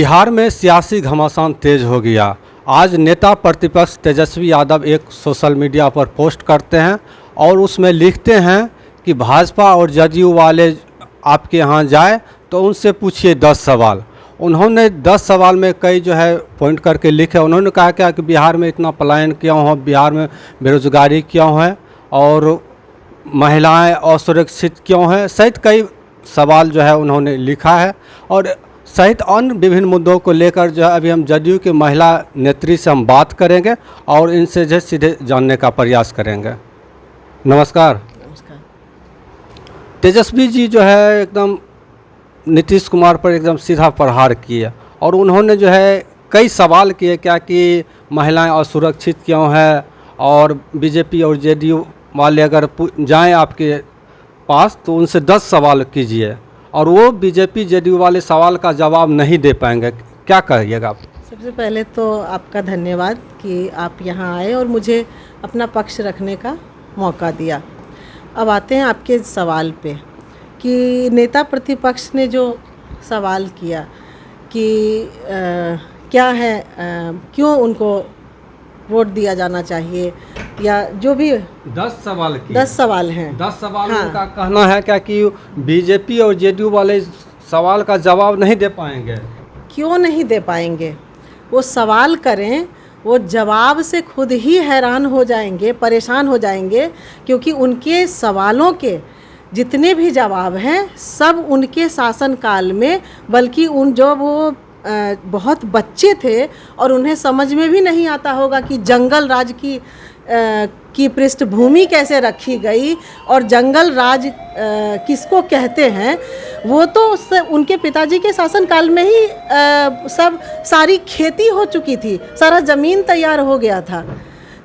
बिहार में सियासी घमासान तेज हो गया। आज नेता प्रतिपक्ष तेजस्वी यादव एक सोशल मीडिया पर पोस्ट करते हैं और उसमें लिखते हैं कि भाजपा और जदयू वाले आपके यहाँ जाए तो उनसे पूछिए 10 सवाल। उन्होंने 10 सवाल में कई जो है पॉइंट करके लिखे। उन्होंने कहा क्या कि बिहार में इतना पलायन क्यों हो, बिहार में बेरोजगारी क्यों है और महिलाएं असुरक्षित क्यों हैं, सहित कई सवाल जो है उन्होंने लिखा है। और सहित अन्य विभिन्न मुद्दों को लेकर जो है अभी हम जदयू की महिला नेत्री से हम बात करेंगे और इनसे जो सीधे जानने का प्रयास करेंगे। नमस्कार। नमस्कार। तेजस्वी जी जो है एकदम नीतीश कुमार पर एकदम सीधा प्रहार किए और उन्होंने जो है कई सवाल किए, क्या कि महिलाएं असुरक्षित क्यों है और बीजेपी और जेडीयू वाले अगर जाएं आपके पास तो उनसे 10 सवाल कीजिए और वो बीजेपी जेडीयू वाले सवाल का जवाब नहीं दे पाएंगे। क्या कहिएगा आप? सबसे पहले तो आपका धन्यवाद कि आप यहाँ आए और मुझे अपना पक्ष रखने का मौका दिया। अब आते हैं आपके सवाल पे कि नेता प्रतिपक्ष ने जो सवाल किया कि क्या है, क्यों उनको वोट दिया जाना चाहिए, या जो भी 10 सवाल की 10 सवाल हैं। 10 सवाल हाँ। उनका कहना है क्या कि बीजेपी और जेडीयू वाले सवाल का जवाब नहीं दे पाएंगे। क्यों नहीं दे पाएंगे? वो सवाल करें, वो जवाब से खुद ही हैरान हो जाएंगे, परेशान हो जाएंगे, क्योंकि उनके सवालों के जितने भी जवाब हैं सब उनके शासनकाल में, बल्कि उन जो वो बहुत बच्चे थे और उन्हें समझ में भी नहीं आता होगा कि जंगल राज की पृष्ठभूमि कैसे रखी गई और जंगल राज किसको कहते हैं, वो तो उनके पिताजी के शासनकाल में ही सब सारी खेती हो चुकी थी, सारा ज़मीन तैयार हो गया था।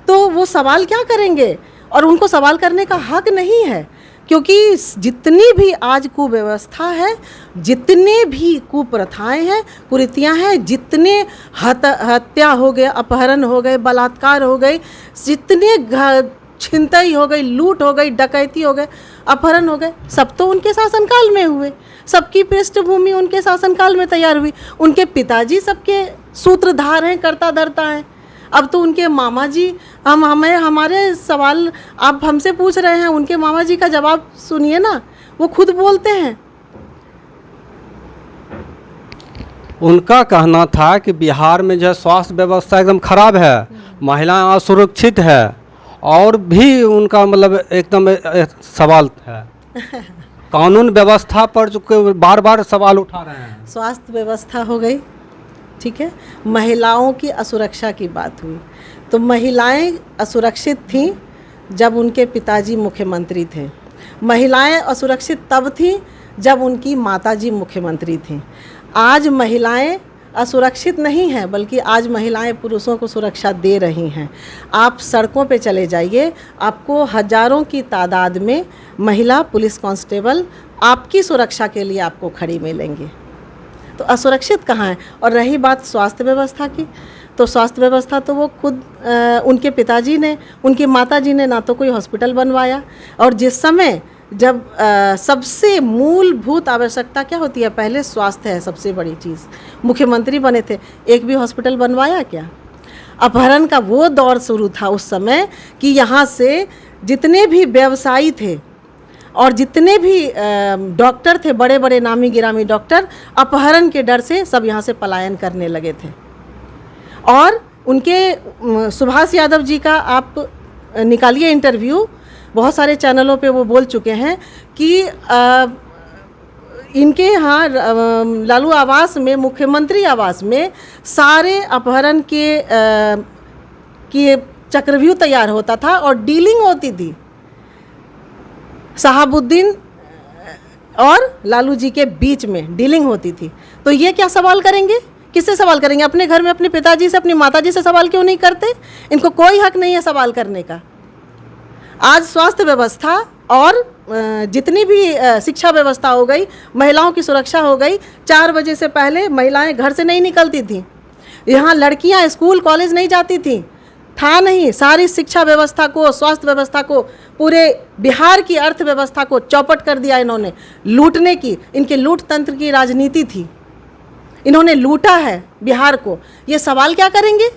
तो वो सवाल क्या करेंगे? और उनको सवाल करने का हक नहीं है, क्योंकि जितनी भी आज कुव्यवस्था है, जितने भी कुप्रथाएं हैं, कुरीतियां हैं, जितने हत्या हो गए, अपहरण हो गए, बलात्कार हो गए, जितने छिनतई हो गई, लूट हो गई, डकैती हो गए, अपहरण हो गए, सब तो उनके शासनकाल में हुए। सबकी पृष्ठभूमि उनके शासनकाल में तैयार हुई। उनके पिताजी सबके सूत्रधार हैं, कर्ता धर्ता हैं। अब तो उनके मामा जी, हमारे सवाल आप हमसे पूछ रहे हैं, उनके मामा जी का जवाब सुनिए ना, वो खुद बोलते हैं। उनका कहना था कि बिहार में जो स्वास्थ्य व्यवस्था एकदम खराब है, महिलाएं असुरक्षित है और भी उनका मतलब एकदम सवाल है कानून व्यवस्था पर जो बार बार सवाल उठा रहे हैं। स्वास्थ्य व्यवस्था हो गई, ठीक है। महिलाओं की असुरक्षा की बात हुई, तो महिलाएं असुरक्षित थीं जब उनके पिताजी मुख्यमंत्री थे। महिलाएं असुरक्षित तब थीं जब उनकी माताजी मुख्यमंत्री थीं। आज महिलाएं असुरक्षित नहीं हैं, बल्कि आज महिलाएं पुरुषों को सुरक्षा दे रही हैं। आप सड़कों पे चले जाइए, आपको हजारों की तादाद में महिला पुलिस कांस्टेबल आपकी सुरक्षा के लिए आपको खड़ी मिलेंगी। तो असुरक्षित कहाँ है? और रही बात स्वास्थ्य व्यवस्था की, तो स्वास्थ्य व्यवस्था तो वो खुद उनके पिताजी ने, उनकी माताजी ने ना तो कोई हॉस्पिटल बनवाया, और जिस समय जब सबसे मूलभूत आवश्यकता क्या होती है, पहले स्वास्थ्य है सबसे बड़ी चीज़, मुख्यमंत्री बने थे, एक भी हॉस्पिटल बनवाया क्या? अपहरण का वो दौर शुरू था उस समय कि यहाँ से जितने भी व्यवसायी थे और जितने भी डॉक्टर थे, बड़े बड़े नामी गिरामी डॉक्टर, अपहरण के डर से सब यहाँ से पलायन करने लगे थे। और उनके सुभाष यादव जी का आप निकालिए इंटरव्यू, बहुत सारे चैनलों पे वो बोल चुके हैं कि इनके यहाँ लालू आवास में, मुख्यमंत्री आवास में सारे अपहरण के चक्रव्यूह तैयार होता था और डीलिंग होती थी शहाबुद्दीन और लालू जी के बीच में डीलिंग होती थी। तो ये क्या सवाल करेंगे? किससे सवाल करेंगे? अपने घर में अपने पिताजी से, अपनी माताजी से सवाल क्यों नहीं करते? इनको कोई हक नहीं है सवाल करने का। आज स्वास्थ्य व्यवस्था और जितनी भी शिक्षा व्यवस्था हो गई, महिलाओं की सुरक्षा हो गई। 4 बजे से पहले महिलाएं घर से नहीं निकलती थीं। यहाँ लड़कियाँ स्कूल कॉलेज नहीं जाती थीं, था नहीं। सारी शिक्षा व्यवस्था को, स्वास्थ्य व्यवस्था को, पूरे बिहार की अर्थव्यवस्था को चौपट कर दिया इन्होंने। लूटने की, इनके लूट तंत्र की राजनीति थी। इन्होंने लूटा है बिहार को, ये सवाल क्या करेंगे?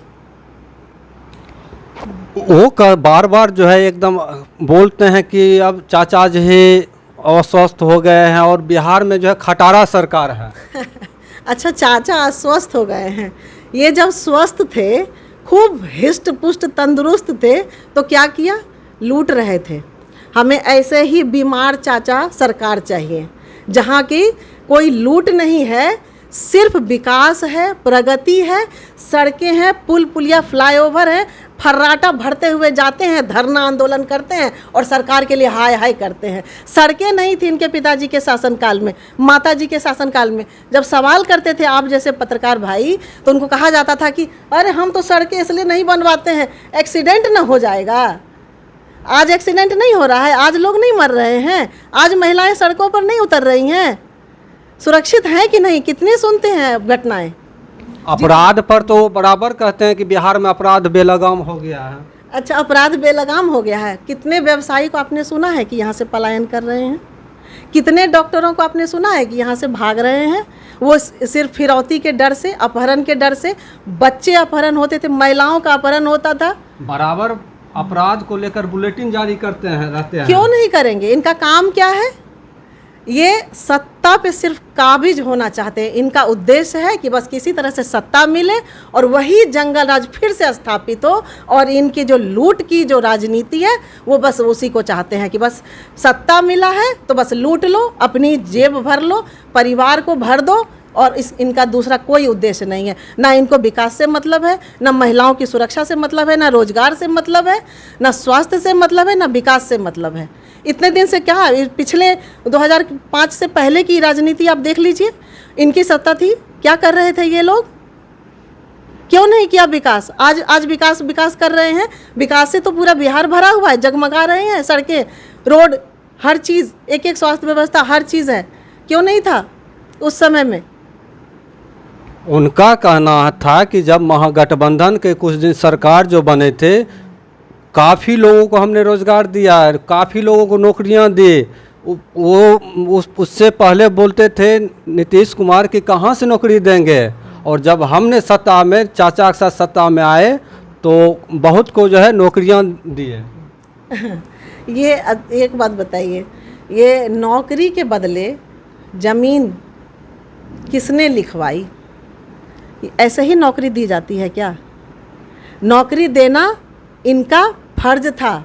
वो बार बार जो है एकदम बोलते हैं कि अब चाचा जी अस्वस्थ हो गए हैं और बिहार में जो है खटारा सरकार है। अच्छा, चाचा अस्वस्थ हो गए हैं। ये जब स्वस्थ थे, खूब हिष्ट पुष्ट तंदुरुस्त थे, तो क्या किया? लूट रहे थे। हमें ऐसे ही बीमार चाचा सरकार चाहिए, जहाँ की कोई लूट नहीं है, सिर्फ विकास है, प्रगति है, सड़कें हैं, पुल पुलिया फ्लाईओवर है, फर्राटा भरते हुए जाते हैं, धरना आंदोलन करते हैं और सरकार के लिए हाय हाय करते हैं। सड़कें नहीं थी इनके पिताजी के शासनकाल में, माताजी के शासनकाल में। जब सवाल करते थे आप जैसे पत्रकार भाई, तो उनको कहा जाता था कि अरे हम तो सड़कें इसलिए नहीं बनवाते हैं, एक्सीडेंट ना हो जाएगा। आज एक्सीडेंट नहीं हो रहा है, आज लोग नहीं मर रहे हैं, आज महिलाएं सड़कों पर नहीं उतर रही हैं, सुरक्षित हैं कि नहीं? कितनी सुनते हैं घटनाएं। अपराध पर तो वो बराबर कहते हैं कि बिहार में अपराध बेलगाम हो गया है। अच्छा, अपराध बेलगाम हो गया है। कितने व्यवसायी को आपने सुना है कि यहाँ से पलायन कर रहे हैं? कितने डॉक्टरों को आपने सुना है कि यहाँ से भाग रहे हैं? वो सिर्फ फिरौती के डर से, अपहरण के डर से। बच्चे अपहरण होते थे, महिलाओं का अपहरण होता था। बराबर अपराध को लेकर बुलेटिन जारी करते हैं, रहते हैं। क्यों नहीं करेंगे? इनका काम क्या है? ये सत्ता पे सिर्फ काबिज होना चाहते हैं। इनका उद्देश्य है कि बस किसी तरह से सत्ता मिले और वही जंगल राज फिर से स्थापित हो, और इनकी जो लूट की जो राजनीति है वो बस उसी को चाहते हैं कि बस सत्ता मिला है तो बस लूट लो, अपनी जेब भर लो, परिवार को भर दो, और इनका दूसरा कोई उद्देश्य नहीं है। ना इनको विकास से मतलब है, ना महिलाओं की सुरक्षा से मतलब है, ना रोजगार से मतलब है, ना स्वास्थ्य से मतलब है, ना विकास से मतलब है। इतने दिन से क्या, पिछले 2005 से पहले की राजनीति आप देख लीजिए, इनकी सत्ता थी, क्या कर रहे थे ये लोग? क्यों नहीं किया विकास? आज विकास कर रहे हैं। विकास से तो पूरा बिहार भरा हुआ है, जगमगा रहे हैं, सड़कें, रोड, हर चीज़, एक स्वास्थ्य व्यवस्था, हर चीज़ है। क्यों नहीं था उस समय में? उनका कहना था कि जब महागठबंधन के कुछ दिन सरकार जो बने थे, काफ़ी लोगों को हमने रोज़गार दिया, काफ़ी लोगों को नौकरियां दी। वो उससे पहले बोलते थे नीतीश कुमार कि कहाँ से नौकरी देंगे, और जब हमने सत्ता में, चाचा के साथ सत्ता में आए, तो बहुत को जो है नौकरियां दिए। ये एक बात बताइए, ये नौकरी के बदले ज़मीन किसने लिखवाई? ऐसे ही नौकरी दी जाती है क्या? नौकरी देना इनका फर्ज था,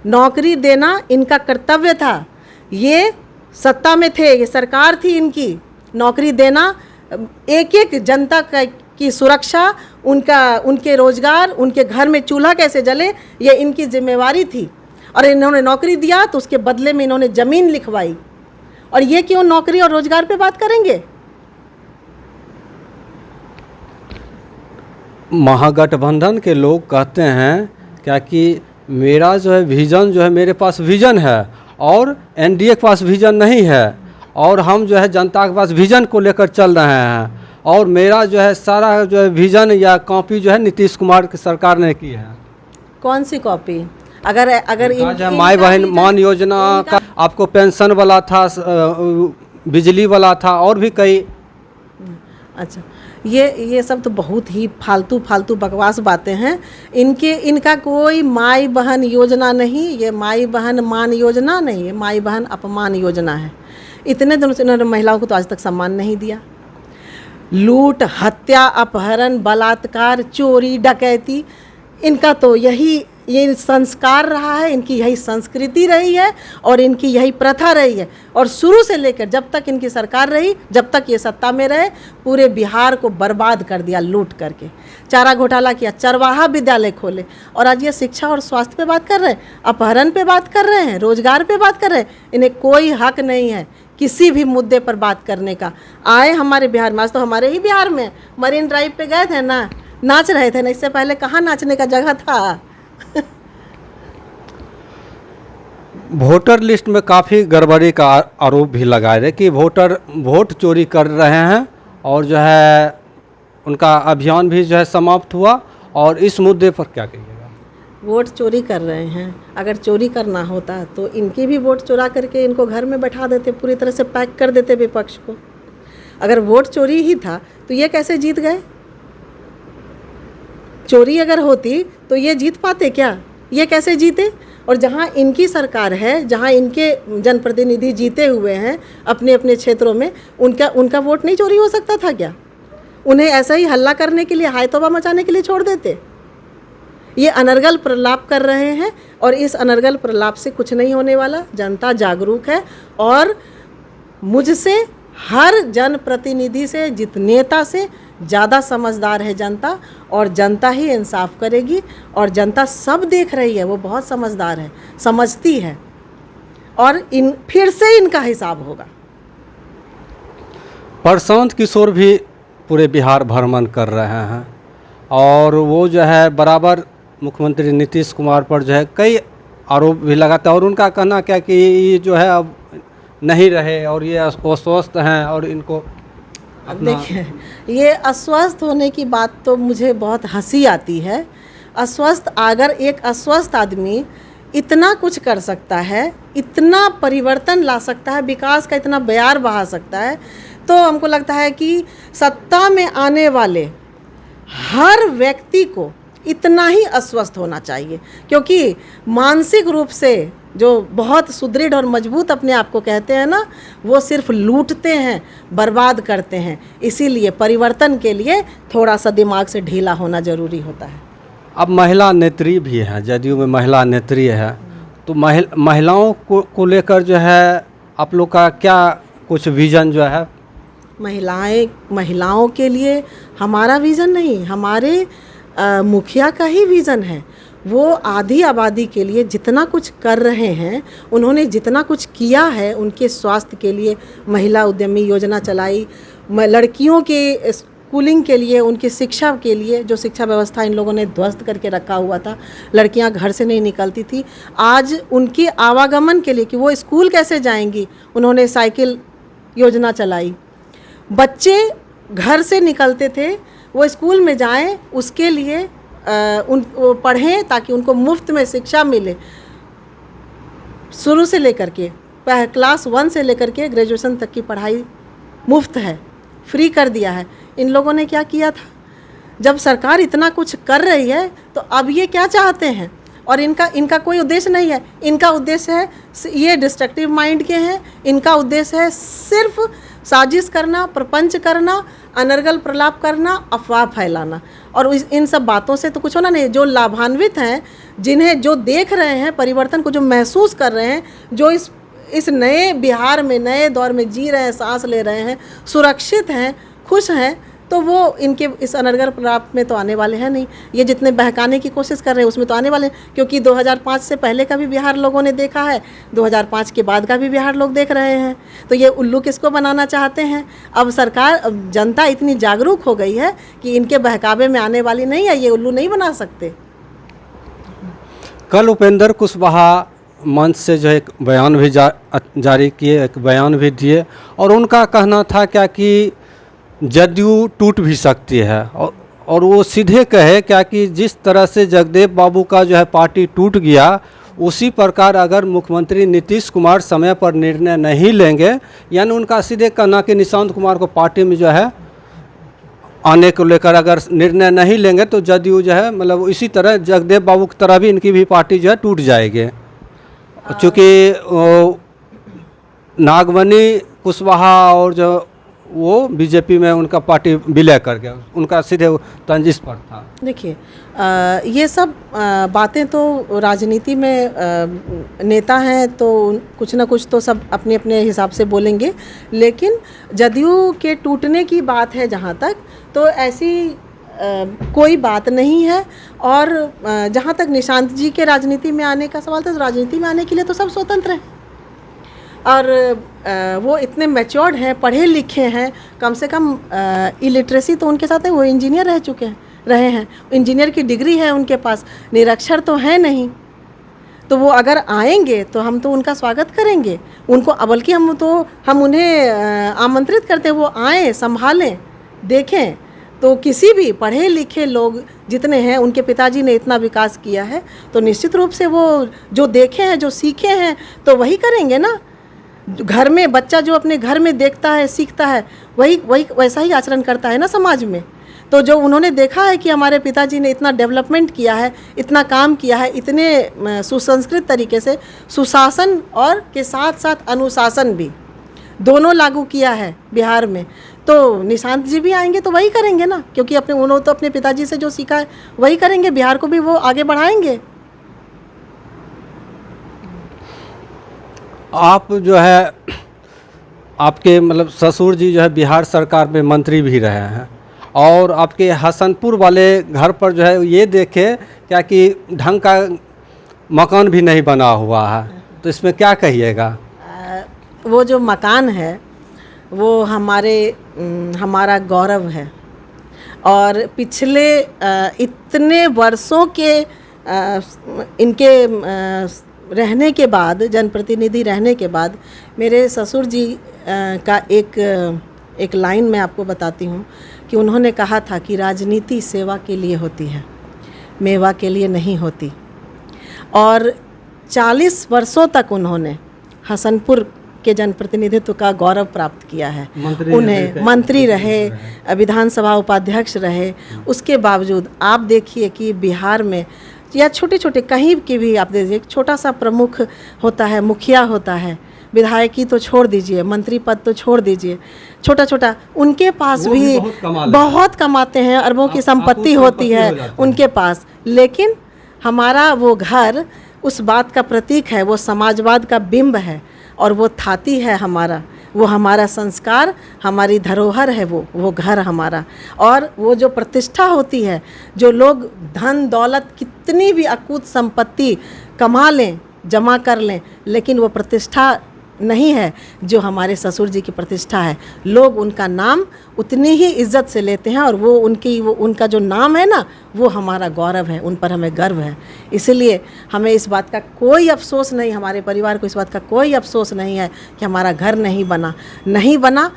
नौकरी देना इनका कर्तव्य था। ये सत्ता में थे, ये सरकार थी इनकी। नौकरी देना, एक एक जनता की सुरक्षा, उनके रोजगार, उनके घर में चूल्हा कैसे जले, ये इनकी जिम्मेवारी थी। और इन्होंने नौकरी दिया तो उसके बदले में इन्होंने ज़मीन लिखवाई। और ये क्यों नौकरी और रोजगार पे बात करेंगे? महागठबंधन के लोग कहते हैं क्या कि मेरा जो है विज़न, जो है मेरे पास विज़न है और एनडीए के पास विज़न नहीं है, और हम जो है जनता के पास विज़न को लेकर चल रहे हैं, और मेरा जो है सारा जो है विज़न या कॉपी जो है नीतीश कुमार की सरकार ने की है। कौन सी कॉपी? अगर माई बहन मान योजना का आपको पेंशन वाला था, बिजली वाला था, और भी कई। अच्छा, ये सब तो बहुत ही फालतू बकवास बातें हैं। इनका कोई माई बहन योजना नहीं, ये माई बहन मान योजना नहीं, ये माई बहन अपमान योजना है। इतने दिनों से इन्होंने महिलाओं को तो आज तक सम्मान नहीं दिया। लूट, हत्या, अपहरण, बलात्कार, चोरी, डकैती, इनका तो ये संस्कार रहा है, इनकी यही संस्कृति रही है और इनकी यही प्रथा रही है। और शुरू से लेकर जब तक इनकी सरकार रही, जब तक ये सत्ता में रहे, पूरे बिहार को बर्बाद कर दिया लूट करके। चारा घोटाला किया, चरवाहा विद्यालय खोले, और आज ये शिक्षा और स्वास्थ्य पे बात कर रहे हैं, अपहरण पे बात कर रहे हैं, रोजगार पे बात कर रहे हैं। इन्हें कोई हक नहीं है किसी भी मुद्दे पर बात करने का। आए हमारे बिहार में, आज तो हमारे ही बिहार में मरीन ड्राइव पे गए थे ना, नाच रहे थे ना, इससे पहले कहाँ नाचने का जगह था? वोटर लिस्ट में काफ़ी गड़बड़ी का आरोप भी लगाए रहे कि वोट चोरी कर रहे हैं, और जो है उनका अभियान भी जो है समाप्त हुआ। और इस मुद्दे पर क्या कहिएगा? वोट चोरी कर रहे हैं, अगर चोरी करना होता तो इनकी भी वोट चुरा करके इनको घर में बैठा देते, पूरी तरह से पैक कर देते विपक्ष को। अगर वोट चोरी ही था तो ये कैसे जीत गए? चोरी अगर होती तो ये जीत पाते क्या? ये कैसे जीते? और जहाँ इनकी सरकार है, जहाँ इनके जनप्रतिनिधि जीते हुए हैं अपने अपने क्षेत्रों में, उनका वोट नहीं चोरी हो सकता था क्या? उन्हें ऐसा ही हल्ला करने के लिए, हाय तौबा मचाने के लिए छोड़ देते? ये अनर्गल प्रलाप कर रहे हैं और इस अनर्गल प्रलाप से कुछ नहीं होने वाला। जनता जागरूक है और मुझसे, हर जनप्रतिनिधि से, नेता से ज़्यादा समझदार है जनता, और जनता ही इंसाफ करेगी। और जनता सब देख रही है, वो बहुत समझदार है, समझती है, और फिर से इनका हिसाब होगा। प्रशांत किशोर भी पूरे बिहार भ्रमण कर रहे हैं और वो जो है बराबर मुख्यमंत्री नीतीश कुमार पर जो है कई आरोप भी लगाता है, और उनका कहना क्या कि ये जो है अब नहीं रहे और ये अस्वस्थ हैं और इनको देखिए, ये अस्वस्थ होने की बात तो मुझे बहुत हंसी आती है। अगर एक अस्वस्थ आदमी इतना कुछ कर सकता है, इतना परिवर्तन ला सकता है, विकास का इतना बयार बहा सकता है, तो हमको लगता है कि सत्ता में आने वाले हर व्यक्ति को इतना ही अस्वस्थ होना चाहिए, क्योंकि मानसिक रूप से जो बहुत सुदृढ़ और मजबूत अपने आप को कहते हैं ना, वो सिर्फ लूटते हैं, बर्बाद करते हैं। इसीलिए परिवर्तन के लिए थोड़ा सा दिमाग से ढीला होना ज़रूरी होता है। अब महिला नेत्री भी हैं, जदयू में महिला नेत्री है, तो महिलाओं को लेकर जो है आप लोग का क्या कुछ विज़न जो है? महिलाओं के लिए हमारा विज़न नहीं, हमारे मुखिया का ही विज़न है। वो आधी आबादी के लिए जितना कुछ कर रहे हैं, उन्होंने जितना कुछ किया है उनके स्वास्थ्य के लिए, महिला उद्यमी योजना चलाई, लड़कियों के स्कूलिंग के लिए, उनकी शिक्षा के लिए, जो शिक्षा व्यवस्था इन लोगों ने ध्वस्त करके रखा हुआ था, लड़कियां घर से नहीं निकलती थी, आज उनकी आवागमन के लिए कि वो स्कूल कैसे जाएंगी, उन्होंने साइकिल योजना चलाई। बच्चे घर से निकलते थे, वो स्कूल में जाएं, उसके लिए वो पढ़ें ताकि उनको मुफ्त में शिक्षा मिले। शुरू से लेकर के क्लास 1 से लेकर के ग्रेजुएशन तक की पढ़ाई मुफ्त है, फ्री कर दिया है। इन लोगों ने क्या किया था? जब सरकार इतना कुछ कर रही है तो अब ये क्या चाहते हैं? और इनका कोई उद्देश्य नहीं है। इनका उद्देश्य है, ये डिस्ट्रक्टिव माइंड के हैं, इनका उद्देश्य है सिर्फ साजिश करना, प्रपंच करना, अनर्गल प्रलाप करना, अफवाह फैलाना। और इन सब बातों से तो कुछ होना नहीं। जो लाभान्वित हैं, जिन्हें जो देख रहे हैं, परिवर्तन को जो महसूस कर रहे हैं, जो इस नए बिहार में, नए दौर में जी रहे हैं, सांस ले रहे हैं, सुरक्षित हैं, खुश हैं, तो वो इनके इस अनर्गल प्रलाप में तो आने वाले हैं नहीं। ये जितने बहकाने की कोशिश कर रहे हैं उसमें तो आने वाले हैं, क्योंकि 2005 से पहले का भी बिहार लोगों ने देखा है, 2005 के बाद का भी बिहार लोग देख रहे हैं। तो ये उल्लू किसको बनाना चाहते हैं? अब जनता इतनी जागरूक हो गई है कि इनके बहकावे में आने वाली नहीं है, ये उल्लू नहीं बना सकते। कल उपेंद्र कुशवाहा मंच से जो एक बयान भी जारी किए, एक बयान भी दिए, और उनका कहना था क्या कि जदयू टूट भी सकती है, और वो सीधे कहे क्या कि जिस तरह से जगदेव बाबू का जो है पार्टी टूट गया, उसी प्रकार अगर मुख्यमंत्री नीतीश कुमार समय पर निर्णय नहीं लेंगे, यानी उनका सीधे कहना कि निशांत कुमार को पार्टी में जो है आने को लेकर अगर निर्णय नहीं लेंगे तो जदयू जो है मतलब इसी तरह जगदेव बाबू की तरह भी इनकी भी पार्टी जो है टूट जाएगी। चूँकि नागमणि कुशवाहा और जो वो बीजेपी में उनका पार्टी विलय कर गया, उनका सीधे तंजिश पर था। देखिए, ये सब बातें तो राजनीति में नेता हैं तो कुछ ना कुछ तो सब अपने अपने हिसाब से बोलेंगे, लेकिन जदयू के टूटने की बात है जहाँ तक, तो ऐसी कोई बात नहीं है। और जहाँ तक निशांत जी के राजनीति में आने का सवाल था, तो राजनीति में आने के लिए तो सब स्वतंत्र हैं, और वो इतने मैच्योर्ड हैं, पढ़े लिखे हैं, कम से कम इलिटरेसी तो उनके साथ है, वो इंजीनियर रहे हैं, इंजीनियर की डिग्री है उनके पास, निरक्षर तो है नहीं। तो वो अगर आएंगे तो हम तो उनका स्वागत करेंगे, उनको बल्कि हम उन्हें आमंत्रित करते हैं, वो आएँ, संभालें, देखें। तो किसी भी पढ़े लिखे लोग जितने हैं, उनके पिताजी ने इतना विकास किया है, तो निश्चित रूप से वो जो देखे हैं, जो सीखे हैं, तो वही करेंगे ना। घर में बच्चा जो अपने घर में देखता है, सीखता है, वही वही वैसा ही आचरण करता है ना समाज में। तो जो उन्होंने देखा है कि हमारे पिताजी ने इतना डेवलपमेंट किया है, इतना काम किया है, इतने सुसंस्कृत तरीके से सुशासन और के साथ साथ अनुशासन भी दोनों लागू किया है बिहार में, तो निशांत जी भी आएंगे तो वही करेंगे ना, क्योंकि उन्होंने तो अपने पिताजी से जो सीखा है वही करेंगे, बिहार को भी वो आगे बढ़ाएंगे। आप जो है आपके मतलब ससुर जी जो है बिहार सरकार में मंत्री भी रहे हैं, और आपके हसनपुर वाले घर पर जो है ये देखे क्या कि ढंग का मकान भी नहीं बना हुआ है, तो इसमें क्या कहिएगा? वो जो मकान है वो हमारा गौरव है, और पिछले इतने वर्षों के इनके रहने के बाद, जनप्रतिनिधि रहने के बाद, मेरे ससुर जी का एक लाइन मैं आपको बताती हूँ कि उन्होंने कहा था कि राजनीति सेवा के लिए होती है, मेवा के लिए नहीं होती। और 40 वर्षों तक उन्होंने हसनपुर के जनप्रतिनिधित्व का गौरव प्राप्त किया है। उन्हें मंत्री रहे, विधानसभा उपाध्यक्ष रहे, उसके बावजूद आप देखिए कि बिहार में या छोटे छोटे कहीं की भी आप देखिए, छोटा सा प्रमुख होता है, मुखिया होता है, विधायकी तो छोड़ दीजिए, मंत्री पद तो छोड़ दीजिए, छोटा छोटा उनके पास भी बहुत कमाते हैं, अरबों की संपत्ति होती है उनके पास, लेकिन हमारा वो घर उस बात का प्रतीक है, वो समाजवाद का बिंब है, और वो थाती है हमारा, वो हमारा संस्कार, हमारी धरोहर है वो घर हमारा। और वो जो प्रतिष्ठा होती है, जो लोग धन दौलत कितनी भी अकूत संपत्ति कमा लें, जमा कर लें, लेकिन वो प्रतिष्ठा नहीं है जो हमारे ससुर जी की प्रतिष्ठा है। लोग उनका नाम उतनी ही इज्जत से लेते हैं, और वो उनका जो नाम है ना, वो हमारा गौरव है, उन पर हमें गर्व है। इसलिए हमें इस बात का कोई अफसोस नहीं, हमारे परिवार को इस बात का कोई अफसोस नहीं है कि हमारा घर नहीं बना,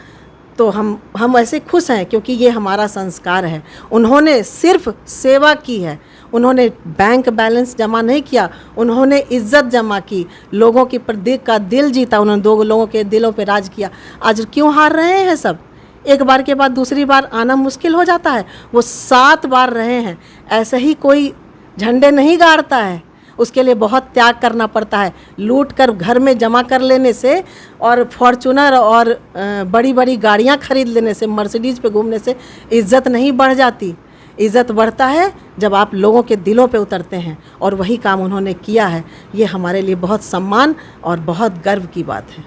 तो हम ऐसे खुश हैं, क्योंकि ये हमारा संस्कार है। उन्होंने सिर्फ सेवा की है, उन्होंने बैंक बैलेंस जमा नहीं किया, उन्होंने इज्जत जमा की, लोगों की का दिल जीता, उन्होंने 2 लोगों के दिलों पे राज किया। आज क्यों हार रहे हैं सब? एक बार के बाद दूसरी बार आना मुश्किल हो जाता है। वो 7 बार रहे हैं। ऐसे ही कोई झंडे नहीं गाड़ता है, उसके लिए बहुत त्याग करना पड़ता है। लूट कर घर में जमा कर लेने से, और फॉर्चूनर और बड़ी बड़ी गाड़ियाँ खरीद लेने से, मर्सिडीज़ पे घूमने से इज़्ज़त नहीं बढ़ जाती। इज़्ज़त बढ़ता है जब आप लोगों के दिलों पे उतरते हैं, और वही काम उन्होंने किया है। ये हमारे लिए बहुत सम्मान और बहुत गर्व की बात है।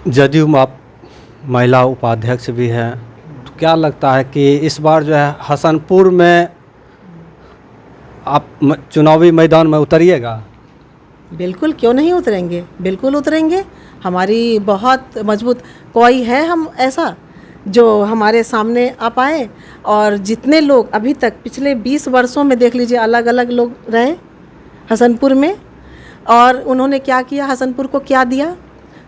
जदयू में आप महिला उपाध्यक्ष भी हैं, तो क्या लगता है कि इस बार जो है हसनपुर में आप चुनावी मैदान में उतरिएगा? बिल्कुल, क्यों नहीं उतरेंगे, बिल्कुल उतरेंगे। हमारी बहुत मजबूत कोई है हम ऐसा जो हमारे सामने आ पाए। और जितने लोग अभी तक पिछले 20 वर्षों में देख लीजिए, अलग अलग लोग रहे हसनपुर में, और उन्होंने क्या किया, हसनपुर को क्या दिया,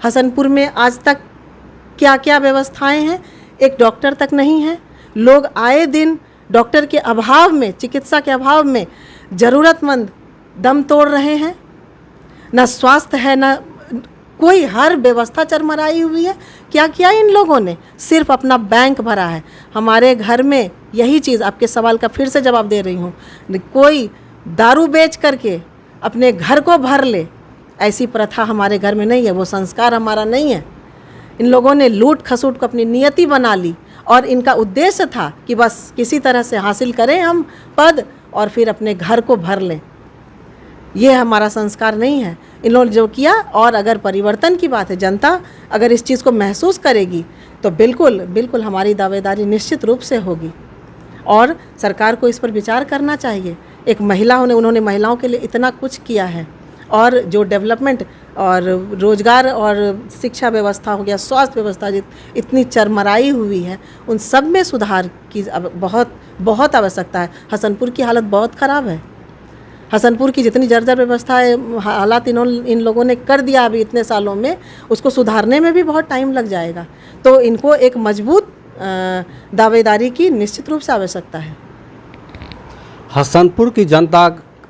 हसनपुर में आज तक क्या क्या व्यवस्थाएं हैं। एक डॉक्टर तक नहीं है। लोग आए दिन डॉक्टर के अभाव में, चिकित्सा के अभाव में ज़रूरतमंद दम तोड़ रहे हैं। न स्वास्थ्य है, न कोई, हर व्यवस्था चरमराई हुई है। क्या किया इन लोगों ने? सिर्फ अपना बैंक भरा है। हमारे घर में यही चीज़, आपके सवाल का फिर से जवाब दे रही हूँ, कोई दारू बेच करके अपने घर को भर ले, ऐसी प्रथा हमारे घर में नहीं है, वो संस्कार हमारा नहीं है। इन लोगों ने लूट खसूट को अपनी नियति बना ली, और इनका उद्देश्य था कि बस किसी तरह से हासिल करें हम पद, और फिर अपने घर को भर लें। ये हमारा संस्कार नहीं है इन लोगों ने जो किया। और अगर परिवर्तन की बात है, जनता अगर इस चीज़ को महसूस करेगी, तो बिल्कुल बिल्कुल हमारी दावेदारी निश्चित रूप से होगी, और सरकार को इस पर विचार करना चाहिए। एक महिला होने, उन्होंने महिलाओं के लिए इतना कुछ किया है, और जो डेवलपमेंट और रोजगार और शिक्षा व्यवस्था हो गया, स्वास्थ्य व्यवस्था इतनी चरमराई हुई है, उन सब में सुधार की बहुत बहुत आवश्यकता है। हसनपुर की हालत बहुत ख़राब है। हसनपुर की जितनी जर्जर व्यवस्था है, हालात इन लोगों ने कर दिया अभी इतने सालों में, उसको सुधारने में भी बहुत टाइम लग जाएगा। तो इनको एक मजबूत दावेदारी की निश्चित रूप से आवश्यकता है। हसनपुर की जनता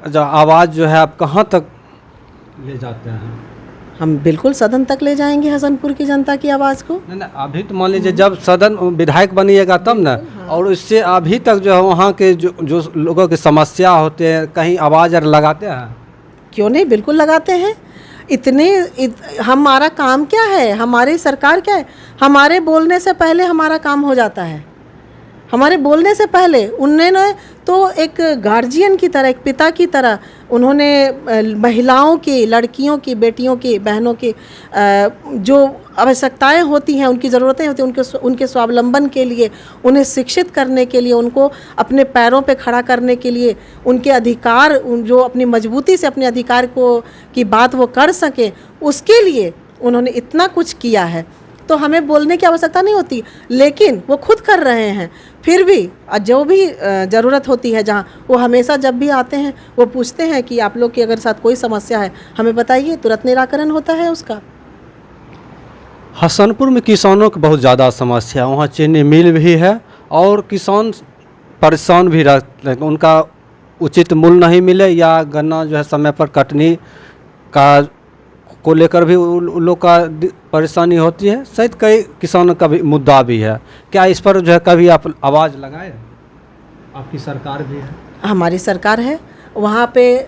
जो आवाज़ जो है आप कहाँ तक ले जाते हैं? हम बिल्कुल सदन तक ले जाएंगे हसनपुर की जनता की आवाज़ को। नहीं नहीं, अभी तो मान लीजिए जब सदन विधायक बनिएगा तब ना, और इससे अभी तक जो है वहाँ के जो लोगों की समस्या होते हैं, कहीं आवाज़ लगाते हैं? क्यों नहीं, बिल्कुल लगाते हैं। हमारा काम क्या है, हमारी सरकार क्या है, हमारे बोलने से पहले हमारा काम हो जाता है। हमारे बोलने से पहले उन्होंने तो एक गार्जियन की तरह, एक पिता की तरह उन्होंने महिलाओं की, लड़कियों की, बेटियों की, बहनों की जो आवश्यकताएं होती हैं, उनकी ज़रूरतें होती हैं, उनके स्वावलंबन के लिए, उन्हें शिक्षित करने के लिए, उनको अपने पैरों पे खड़ा करने के लिए, उनके अधिकार, जो अपनी मजबूती से अपने अधिकार की बात वो कर सकें, उसके लिए उन्होंने इतना कुछ किया है। तो हमें बोलने की आवश्यकता नहीं होती, लेकिन वो खुद कर रहे हैं। फिर भी जो भी ज़रूरत होती है, जहाँ वो हमेशा जब भी आते हैं वो पूछते हैं कि आप लोग के अगर साथ कोई समस्या है हमें बताइए, तुरंत निराकरण होता है उसका। हसनपुर में किसानों की बहुत ज़्यादा समस्या है, वहाँ चीनी मिल भी है और किसान परेशान भी रहते हैं, उनका उचित मूल्य नहीं मिले या गन्ना जो है समय पर कटनी का को लेकर भी उन लोग का परेशानी होती है। शायद कई किसानों का भी मुद्दा भी है। क्या इस पर जो है कभी आप आवाज़ लगाए? आपकी सरकार भी है? हमारी सरकार है, वहाँ पे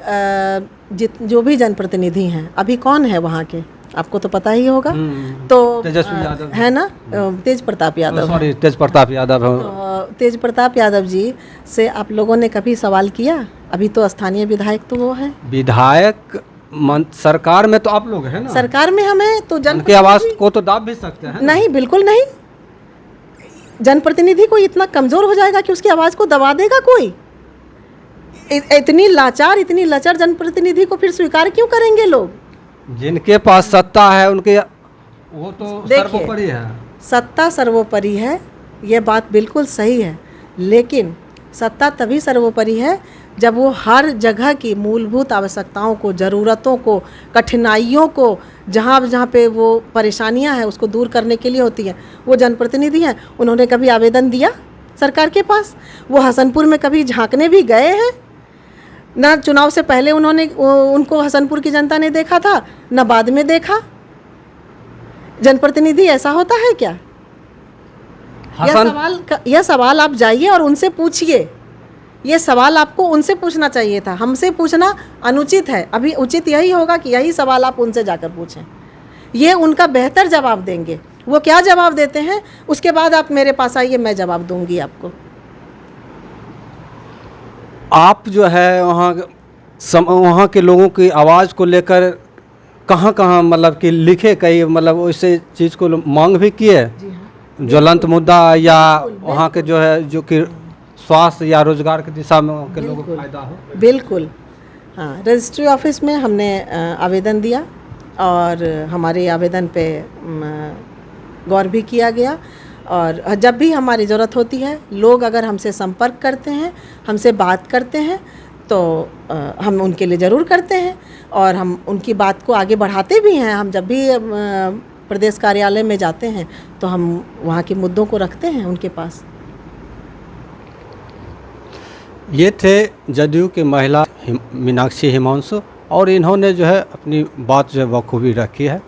जो भी जनप्रतिनिधि हैं, अभी कौन है वहाँ के, आपको तो पता ही होगा। तो तेजस्वी यादव है ना, तेज प्रताप यादव, सॉरी तेज प्रताप यादव है। तो तेज प्रताप यादव जी से आप लोगों ने कभी सवाल किया? अभी तो स्थानीय विधायक तो वो है। विधायक सरकार में तो आप लोग हैं ना, सरकार में हमें तो उनकी आवाज़ को तो दाब भी सकते हैं। नहीं, बिल्कुल नहीं। जनप्रतिनिधि को इतना कमज़ोर हो जाएगा कि उसकी आवाज़ को दबा देगा कोई? इतनी लाचार, इतनी लचर जनप्रतिनिधि को फिर स्वीकार क्यों करेंगे लोग? जिनके पास सत्ता है उनके, वो तो सर्वोपरि है। सत्ता सर्वोपरि है, ये बात बिल्कुल सही है, लेकिन सत्ता तभी सर्वोपरि है जब वो हर जगह की मूलभूत आवश्यकताओं को, ज़रूरतों को, कठिनाइयों को, जहाँ जहाँ पे वो परेशानियाँ हैं उसको दूर करने के लिए होती हैं। वो जनप्रतिनिधि हैं, उन्होंने कभी आवेदन दिया सरकार के पास? वो हसनपुर में कभी झांकने भी गए हैं? ना चुनाव से पहले उनको हसनपुर की जनता ने देखा था, ना बाद में देखा। जनप्रतिनिधि ऐसा होता है क्या? यह सवाल आप जाइए और उनसे पूछिए। ये सवाल आपको उनसे पूछना चाहिए था, हमसे पूछना अनुचित है। अभी उचित यही होगा कि यही सवाल आप उनसे जाकर पूछें, ये उनका बेहतर जवाब देंगे। वो क्या जवाब देते हैं उसके बाद आप मेरे पास आइए, मैं जवाब दूंगी आपको। आप जो है वहाँ के लोगों की आवाज़ को लेकर कहाँ कहाँ मतलब कि लिखे, कई मतलब वैसे चीज़ को मांग भी किए, ज्वलंत मुद्दा, या वहाँ के जो है जो कि स्वास्थ्य या रोजगार की दिशा में के लोगों को फायदा हो? बिल्कुल, हाँ। रजिस्ट्री ऑफिस में हमने आवेदन दिया और हमारे आवेदन पे गौर भी किया गया, और जब भी हमारी ज़रूरत होती है, लोग अगर हमसे संपर्क करते हैं, हमसे बात करते हैं, तो हम उनके लिए ज़रूर करते हैं और हम उनकी बात को आगे बढ़ाते भी हैं। हम जब भी प्रदेश कार्यालय में जाते हैं तो हम वहाँ के मुद्दों को रखते हैं उनके पास। ये थे जदयू के महिला मीनाक्षी हिमांशु, और इन्होंने जो है अपनी बात जो है बखूबी रखी है।